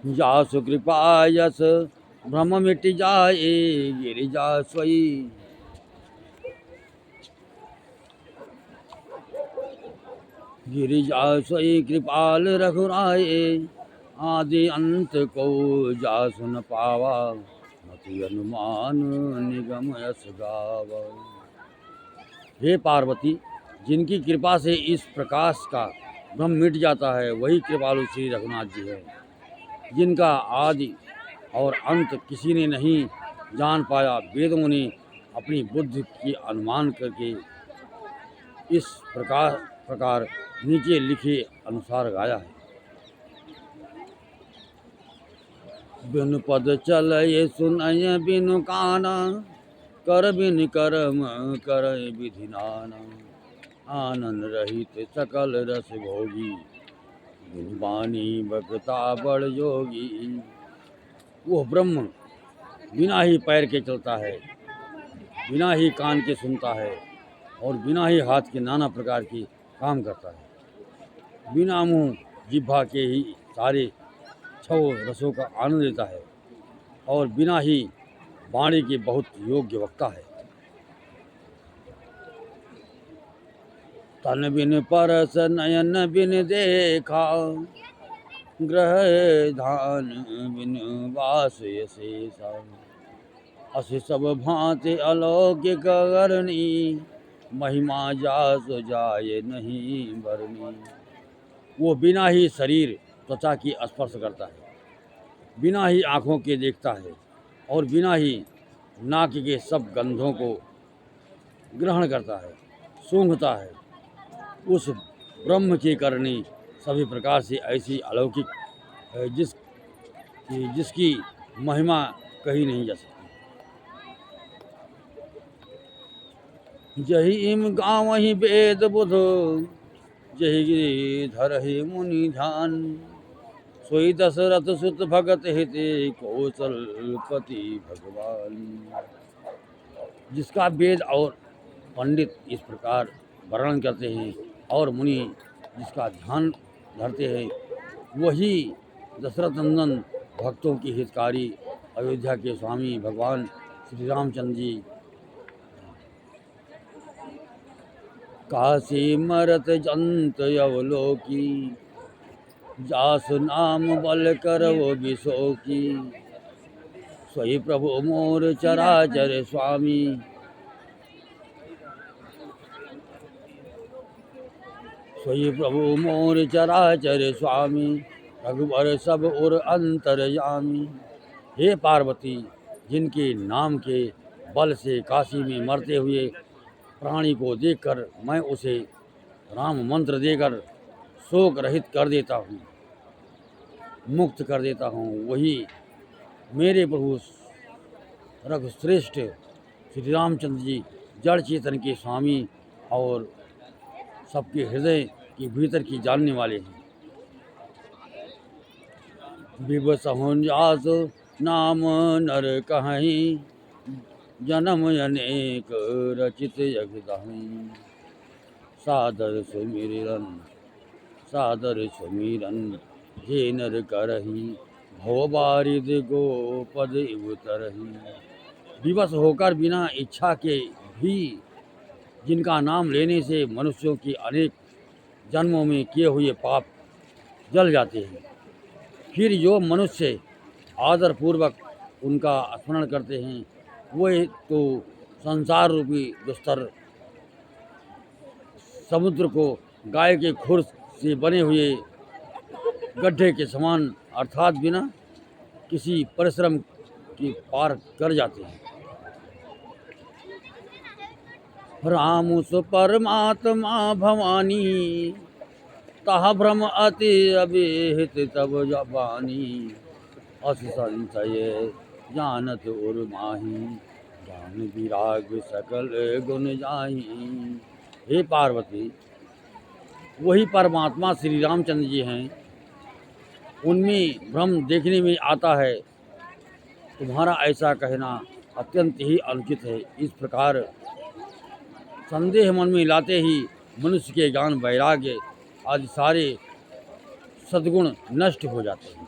जासु कृपा यस भ्रम मिट जाए, गिरिजा सोई। गिरिजा सोई कृपाल रघुराए, आदि अंत को जासु न पावा, मति अनुमान निगम यस गावा। हे पार्वती, जिनकी कृपा से इस प्रकाश का भ्रम मिट जाता है, वही कृपालु श्री रघुनाथ जी है, जिनका आदि और अंत किसी ने नहीं जान पाया। वेदों ने अपनी बुद्धि की अनुमान करके इस प्रकार नीचे लिखे अनुसार गाया है। बिनु पद चलय सुनय बिनु काना, कर बिन कर्म कर विधि नाना। आनंद रहित सकल रस भोगी, बिनु बानी बकता बड़ जोगी। वो ब्रह्म बिना ही पैर के चलता है, बिना ही कान के सुनता है और बिना ही हाथ के नाना प्रकार के काम करता है। बिना मुंह जिह्वा के ही सारे छह रसों का आनंद लेता है और बिना ही वाणी के बहुत योग्य वक्ता है। तन बिन परस नयन बिन देखा, ग्रह धान बिन वास शेषा। अस सब भांति अलौकिक करनी, महिमा जास जाय नहीं बरनी। वो बिना ही शरीर त्वचा की स्पर्श करता है, बिना ही आँखों के देखता है और बिना ही नाक के सब गंधों को ग्रहण करता है, सूंघता है। उस ब्रह्म की करनी सभी प्रकार से ऐसी अलौकिक है, जिसकी महिमा कही नहीं जा सकती। जही इम गावहि वेद बुध, जही गिरिधर हे मुनि ध्यान। सोई दशरथ सुत भगत हिते, कौशलपति भगवान। जिसका वेद और पंडित इस प्रकार वर्णन करते हैं और मुनि जिसका ध्यान धरते हैं, वही दशरथ नंदन भक्तों की हितकारी अयोध्या के स्वामी भगवान श्री रामचंद्र जी। काशी मरत जंत अवलोकी, जासु नाम बल कर वो विशोकी। सोई प्रभु मोर चराचर स्वामी, सोई प्रभु मोर चराचर स्वामी। रघुबर सब और अंतरयामी। हे पार्वती, जिनके नाम के बल से काशी में मरते हुए प्राणी को देखकर मैं उसे राम मंत्र देकर शोक रहित कर देता हूँ, मुक्त कर देता हूँ, वही मेरे प्रभु रघुश्रेष्ठ श्री रामचंद्र जी जड़ चेतन के स्वामी और सबके हृदय के भीतर की जानने वाले हैं। विवसहुन्यास नाम नर कहीं, जन्म अनेक रचित जगदहि। सादर सुमिरन जे नर करही, भव बारिद गोपद उतरही। विवश होकर बिना इच्छा के भी जिनका नाम लेने से मनुष्यों की अनेक जन्मों में किए हुए पाप जल जाते हैं, फिर जो मनुष्य आदर पूर्वक उनका स्मरण करते हैं, वे तो संसार रूपी दुस्तर समुद्र को गाय के खुर से बने हुए गड्ढे के समान अर्थात बिना किसी परिश्रम के पार कर जाते हैं। राम सु परमात्मा भवानी, तह भ्रम अति अभिहित तब जबानी। अस संशय जानत उर माही, ज्ञान विराग सकल गुण जाही। हे पार्वती, वही परमात्मा श्री रामचंद्र जी हैं, उनमें भ्रम देखने में आता है। तुम्हारा ऐसा कहना अत्यंत ही अनुचित है। इस प्रकार संदेह मन में लाते ही मनुष्य के ज्ञान वैराग्य आदि सारे सद्गुण नष्ट हो जाते हैं।